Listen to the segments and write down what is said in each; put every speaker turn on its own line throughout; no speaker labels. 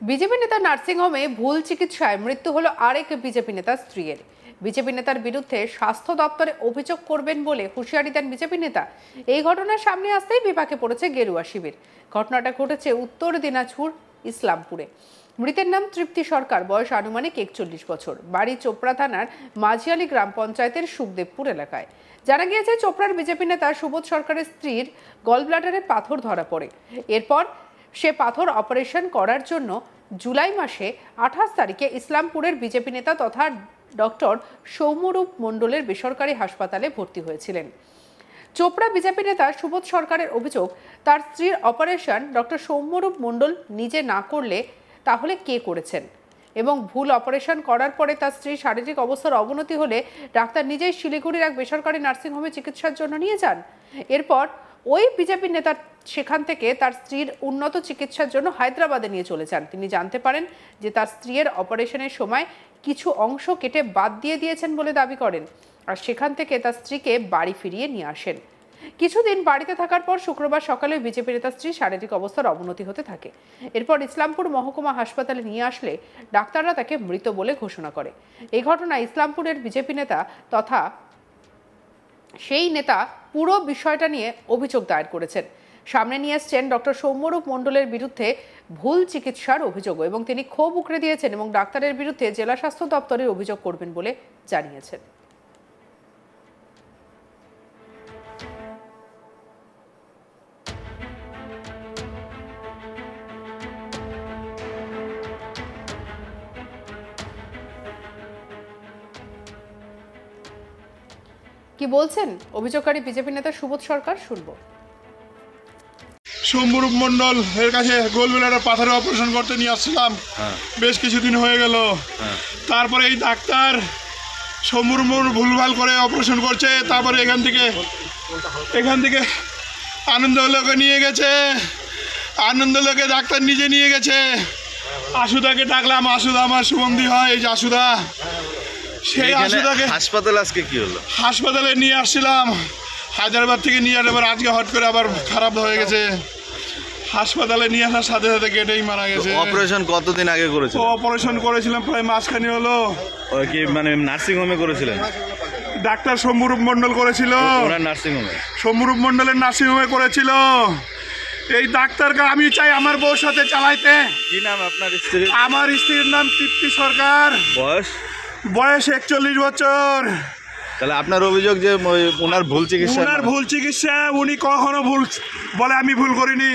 BJP নেতা নার্সিংহোমে ভুল চিকিৎসায় মৃত্যু হলো আরেক বিজেপি নেতার স্ত্রীর। বিজেপি নেতার বিরুদ্ধে স্বাস্থ্য দপ্তরে অভিযোগ করবেন বলে হুঁশিয়ারি দেন বিজেপি নেতা। এই ঘটনার সামনে আসতেই বিপাকে পড়েছে গেরুয়া শিবির। ঘটনাটা ঘটেছে উত্তর দিনাজপুর ইসলামপুরে। মৃতের নাম তৃপ্তি সরকার, বয়স আনুমানিক 41 বছর, বাড়ি চোপড়া থানার মাঝিয়ালি গ্রাম পঞ্চায়েতের সুখদেবপুর এলাকায়। জানা গিয়েছে চোপড়ার বিজেপি নেতা সুবোধ সরকারের স্ত্রীর গলব্লাডারে পাথর ধরা পড়ে। এরপর সে পাথর অপারেশন করার জন্য জুলাই মাসে 28 তারিখে ইসলামপুরের বিজেপি নেতা তথা ডক্টর সৌম্যরূপ মণ্ডলের বেসরকারি হাসপাতালে ভর্তি হয়েছিলেন। চোপড়া বিজেপি নেতা সুবোধ সরকারের অভিযোগ, তার স্ত্রীর অপারেশন ডক্টর সৌম্যরূপ মণ্ডল নিজে না করলে তাহলে কে করেছেন, এবং ভুল অপারেশন করার পরে তার স্ত্রীর শারীরিক অবস্থার অবনতি হলে ডাক্তার নিজেই শিলিগুড়ির এক বেসরকারি নার্সিংহোমে চিকিৎসার জন্য নিয়ে যান। এরপর ওই বিজেপি নেতা সেখান থেকে তার স্ত্রীর উন্নত চিকিৎসার জন্য হায়দ্রাবাদে নিয়ে চলে যান। তিনি জানতে পারেন যে তার স্ত্রীর অপারেশনের সময় কিছু অংশ কেটে বাদ দিয়ে দিয়েছেন বলে দাবি করেন, আর সেখান থেকে তার স্ত্রীকে বাড়ি ফিরিয়ে নিয়ে আসেন। কিছুদিন বাড়িতে থাকার পর শুক্রবার সকালে বিজেপি নেতার স্ত্রীর শারীরিক অবস্থার অবনতি হতে থাকে। এরপর ইসলামপুর মহকুমা হাসপাতালে নিয়ে আসলে ডাক্তাররা তাকে মৃত বলে ঘোষণা করে। এই ঘটনায় ইসলামপুরের বিজেপি নেতা তথা সেই নেতা পুরো বিষয়টা নিয়ে অভিযোগ দায়ের করেছেন। সামনে নিয়ে এসছেন ডক্টর সৌম্যরূপ মণ্ডলের বিরুদ্ধে ভুল চিকিৎসার অভিযোগ, এবং তিনি ক্ষোভ উগরে দিয়েছেন এবং ডাক্তারের বিরুদ্ধে জেলা স্বাস্থ্য দপ্তরের অভিযোগ করবেন বলে জানিয়েছেন। কি বলছেন অভিযোগকারী বিজেপি নেতা সুবোধ সরকার, শুনবো।
সৌম্যরূপ মণ্ডল এর কাছে গোলবেলার পাথরের অপারেশন করতে নিয়ে আসছিলাম, বেশ কিছুদিন হয়ে গেল। তারপরে এই ডাক্তার সৌম্যরূপ ভুলভাল করে অপারেশন করছে। তারপরে এখান থেকে আনন্দলোকে নিয়ে গেছে। আনন্দলোকে ডাক্তার নিজে নিয়ে গেছে। আশুদাকে ডাকলাম, আশুদা আমার সুগন্ধি হয়, এই যে আশুদা, সেই আশুদাকে
হাসপাতালে আজকে কি হলো,
হাসপাতালে নিয়ে আসছিলাম। হায়দ্রাবাদ থেকে নিয়ে আসলে আবার আজকে হট করে আবার খারাপ হয়ে গেছে। হাসপাতালে নিয়ে আসার সাথে সাথে গেটেই মারা গেছে।
অপারেশন কতদিন আগে করেছিল?
অপারেশন করেছিলাম প্রায় মাসখানি হলো।
ওই কি মানে নার্সিং হোমে করেছিলেন?
ডাক্তার সৌম্যরূপ মণ্ডল করেছিল।
ওনার নার্সিং হোমে,
সৌম্যরূপ মণ্ডলের নার্সিং হোমে করেছিল। এই ডাক্তারকে আমি চাই আমার বউর সাথে চালাইতে।
কি নাম আপনার স্ত্রীর?
আমার স্ত্রীর নাম তৃপ্তি সরকার, বয়স 41 বছর।
তাহলে আপনার অভিযোগ যে ওনার ভুল চিকিৎসা,
উনি কখনো ভুল বলে আমি ভুল করিনি।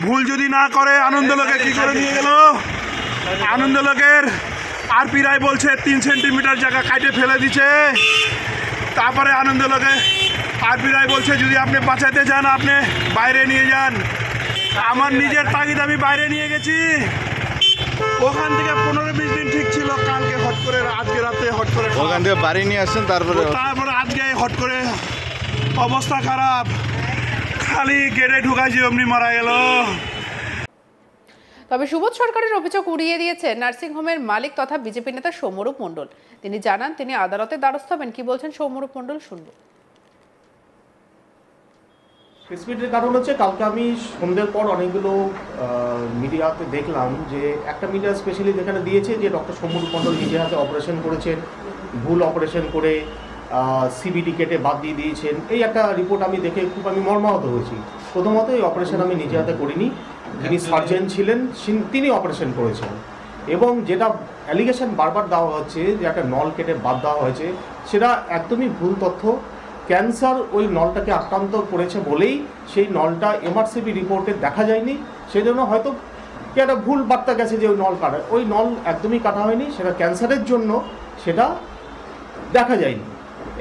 ভুল যদি না করে আনন্দলোকে কি করে নিয়ে গেল? আনন্দলোকের আরপি রায় বলছে 3 সেন্টিমিটার জায়গা কাটে ফেলে দিচ্ছে। তারপরে আনন্দলোকে আরপি রায় বলছে যদি আপনি বাঁচাতে চান আপনি বাইরে নিয়ে যান। আমার নিজের তাগিদ আমি বাইরে নিয়ে গেছি। ওখান থেকে 15-20 দিন ঠিক ছিল, কালকে হট করে আজকে রাতে হট করে
ওখান থেকে বাড়ি নিয়ে আসছেন। তারপরে
আজকে হট করে অবস্থা খারাপ, খালি গেটে ঢুকাইছি অমনি মারা গেল।
তবে সুবোধ সরকারের অভিযোগ উড়িয়ে দিয়েছেন নার্সিংহোমের মালিক তথা বিজেপি নেতা সৌম্যরূপ মণ্ডল। তিনি জানান তিনি আদালতে দ্বারস্থ হবেন। কি বলছেন সৌম্যরূপ মণ্ডল, শুনবো।
প্রেসমিটের কারণ হচ্ছে কালকে আমি সন্ধ্যের পর অনেকগুলো মিডিয়াতে দেখলাম যে একটা মিডিয়া স্পেশালি যেখানে দিয়েছে যে ডক্টর সৌম্যরূপ মণ্ডল নিজে হাতে অপারেশন করেছেন, ভুল অপারেশন করে সিবিটি কেটে বাদ দিয়ে দিয়েছেন। এই একটা রিপোর্ট আমি দেখে খুব মর্মাহত হয়েছি। প্রথমত এই অপারেশন আমি নিজে হাতে করিনি, যিনি সার্জন ছিলেন তিনি অপারেশন করেছেন। এবং যেটা অ্যালিগেশন বারবার দেওয়া হচ্ছে যে একটা নল কেটে বাদ দেওয়া হয়েছে, সেটা একদমই ভুল তথ্য। ক্যান্সার ওই নলটাকে আক্রান্ত করেছে বলেই সেই নলটা এমআরসিপি রিপোর্টে দেখা যায়নি। সেই জন্য হয়তো কি একটা ভুল বার্তা গেছে যে ওই নল কাটা, ওই নল একদমই কাটা হয়নি, সেটা ক্যান্সারের জন্য সেটা দেখা যায়নি।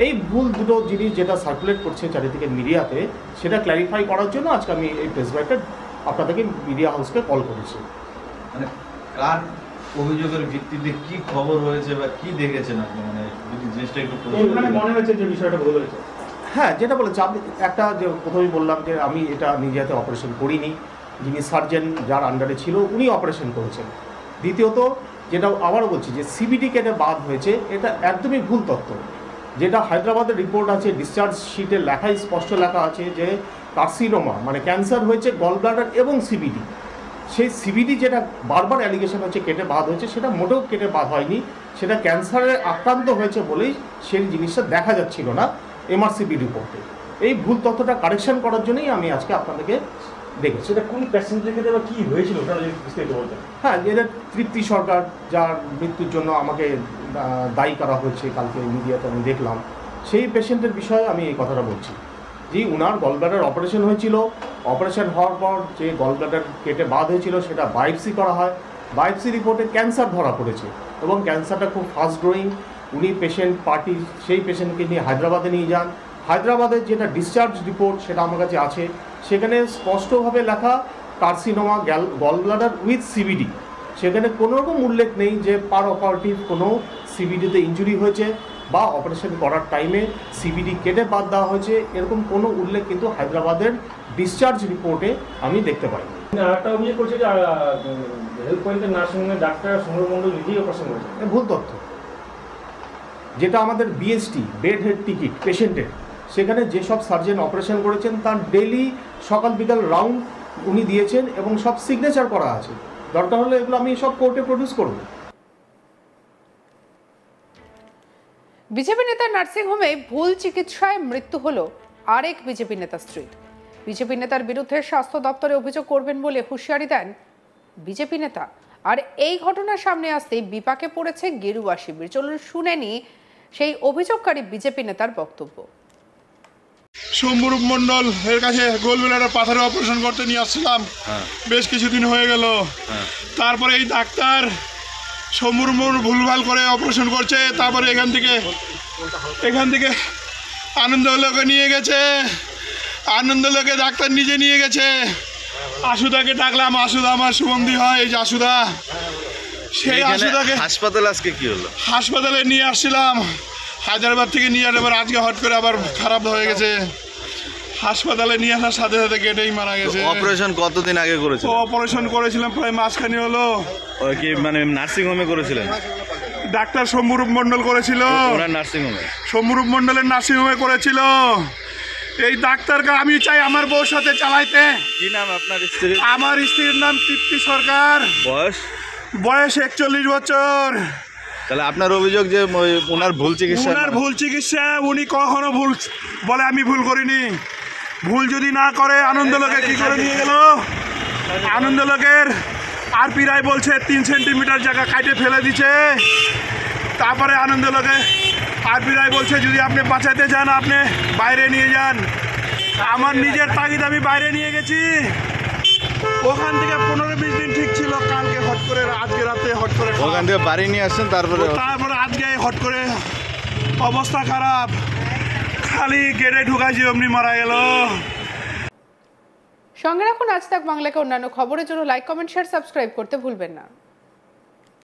এই ভুল দুটো জিনিস যেটা সার্কুলেট করছে চারিদিকে মিডিয়াতে, সেটা ক্ল্যারিফাই করার জন্য আজকে আমি এই প্রেস ব্রিফটা আপনাদেরকে মিডিয়া হাউসকে কল করেছি।
মানে কার অভিযোগের ভিত্তিতে কি খবর হয়েছে বা কি দেখেছেন আপনি, মানে যদি জিনিসটা একটু
মনে হয়েছে যে বিষয়টা ভুল হয়েছে? হ্যাঁ, যেটা বলেছে আপনি একটা যে প্রথমেই বললাম যে আমি এটা নিজে হাতে অপারেশন করিনি, যিনি সার্জন যার আন্ডারে ছিল উনি অপারেশন করেছেন। দ্বিতীয়ত যেটা আবারও বলছি যে সিবিটি কেটে বাদ হয়েছে, এটা একদমই ভুল তথ্য। যেটা হায়দ্রাবাদের রিপোর্ট আছে, ডিসচার্জ শিটে লেখাই স্পষ্ট লেখা আছে যে কার্সিনোমা মানে ক্যান্সার হয়েছে গল ব্লাডার এবং সিবিডি। সেই সিবিডি যেটা বারবার অ্যালিগেশন হচ্ছে কেটে বাদ হয়েছে, সেটা মোটেও কেটে বাদ হয়নি, সেটা ক্যান্সারে আক্রান্ত হয়েছে বলেই সেই জিনিসটা দেখা যাচ্ছিল না এমআরসিবি রিপোর্টে। এই ভুল তথ্যটা কারেকশন করার জন্যই আমি আজকে আপনাদেরকে ডেকেছি।
সেটা কোন প্যাসেঞ্জার ক্ষেত্রে বা কী হয়েছিল ওটা যদি বিস্তারিত বলতেন।
হ্যাঁ, এটা তৃপ্তি সরকার, যার মৃত্যুর জন্য আমাকে দায়ী করা হয়েছে কালকে মিডিয়াতে আমি দেখলাম, সেই পেশেন্টের বিষয়ে আমি এই কথাটা বলছি। যে উনার গলব্লাডার অপারেশন হয়েছিল, অপারেশন হওয়ার পর যে গলব্লাডার কেটে বাদ হয়েছিল সেটা বায়োপসি করা হয়, বায়োপসি রিপোর্টে ক্যান্সার ধরা পড়েছে এবং ক্যান্সারটা খুব ফাস্ট গ্রোয়িং। উনি পেশেন্ট পার্টি সেই পেশেন্টকে নিয়ে হায়দ্রাবাদে নিয়ে যান। হায়দ্রাবাদের যেটা ডিসচার্জ রিপোর্ট সেটা আমার কাছে আছে, সেখানে স্পষ্টভাবে লেখা কার্সিনোমা গলব্লাডার উইথ সিবিডি। সেখানে কোনো রকম উল্লেখ নেই যে পার অপারেটিভ কোনো সিবিডিতে ইনজুরি হয়েছে বা অপারেশন করার টাইমে সিবিডি কেটে বাদ দেওয়া হয়েছে, এরকম কোনো উল্লেখ কিন্তু হায়দ্রাবাদের ডিসচার্জ রিপোর্টে আমি দেখতে পাই।
আরেকটা অভিযোগ করছে যে হেলথ পয়েন্টের নার্সিংহোমে ডাক্তার সমর মণ্ডল নিজেই অপারেশন করেছে।
ভুল তথ্য। যেটা আমাদের বিএসটি বেড হেড টিকিট পেশেন্টের, সেখানে যেসব সার্জন অপারেশন করেছেন তার ডেইলি সকাল বিকাল রাউন্ড উনি দিয়েছেন এবং সব সিগনেচার করা আছে। দরকার হলে এগুলো আমি সব কোর্টে প্রডিউস করব।
বিজেপি নেতার নার্সিংহোমে ভুল চিকিৎসায় মৃত্যু হলো আরেক বিজেপি নেতা স্ত্রীর। বিজেপি নেতার বিরুদ্ধে স্বাস্থ্য দপ্তরে অভিযোগ করবেন বলে হুঁশিয়ারি দেন বিজেপি নেতা। আর এই ঘটনা সামনে আসতেই বিপাকে পড়েছে গেরুয়া শিবির। চলুন শুনে নি সেই অভিযোগকারী বিজেপি নেতার বক্তব্য।
শম্ভুরূপ মণ্ডল এর কাছে গোলবেলার পাথরে অপারেশন করতে নিয়ে আসছিলাম, বেশ কিছুদিন হয়ে গেল। তারপরে এই ডাক্তার শম্ভুরূপ ভুলভাল করে অপারেশন করছে, তারপরে এখান থেকে আনন্দলোকে নিয়ে গেছে, আনন্দলোকে ডাক্তার নিজে নিয়ে গেছে। আশুদাকে ডাকলাম, আশুদা আমার শুভমদি হয়, এই যে আশুদা, সেই আশুদাকে
হাসপাতালে আজকে কি হলো?
হাসপাতালে নিয়ে আসছিলাম, হায়দ্রাবাদ থেকে নিয়ে আসার আজকে হট করে আবার খারাপ হয়ে গেছে। হাসপাতালে নিয়ে আসার সাথে সাথে কেটেই মারা গেছে।
অপারেশন কতদিন আগে করেছিলেন?
অপারেশন করেছিলাম প্রায় মাসখানি হলো।
কি মানে নার্সিং হোমে করেছিলেন?
ডাক্তার শম্ভুরূপ মণ্ডল করেছিল,
ওনার নার্সিং হোমে,
শম্ভুরূপ মণ্ডলের নার্সিং হোমে করেছিল। এই ডাক্তারকে আমি চাই আমার বউর সাথে চালাইতে।
কি নাম আপনার স্ত্রীর?
আমার স্ত্রীর নাম তৃপ্তি সরকার, বয়স 41 বছর।
তাহলে আপনার অভিযোগ যে ওনার ভুল চিকিৎসা?
ওনার ভুল চিকিৎসা, উনি কখনো ভুল বলে আমি ভুল করিনি। ভুল যদি না করে আনন্দলোকে কি করে নিয়ে গেল? আনন্দলোকের আরপি রায় বলছে 3 সেন্টিমিটার জায়গা কাটে ফেলে দিচ্ছে। তারপরে আনন্দলোকে আরপি রায় বলছে যদি আপনি বাঁচাতে চান আপনি বাইরে নিয়ে যান। আমার নিজের তাগিদ আমি বাইরে নিয়ে গেছি। ওখান থেকে 15-20 দিন ঠিক ছিল, কালকে হট করে আজকে রাতে হট করে
ওখান থেকে বাড়ি নিয়ে আসছেন, তারপরে
আজকে হট করে অবস্থা খারাপ, খালি গেটে ঢুকাইছি অমনি মারা গেল।
সঙ্গে রাখুন আজ তাক বাংলাকে অন্যান্য খবরের জন্য লাইক, কমেন্ট, শেয়ার, সাবস্ক্রাইব করতে ভুলবেন না।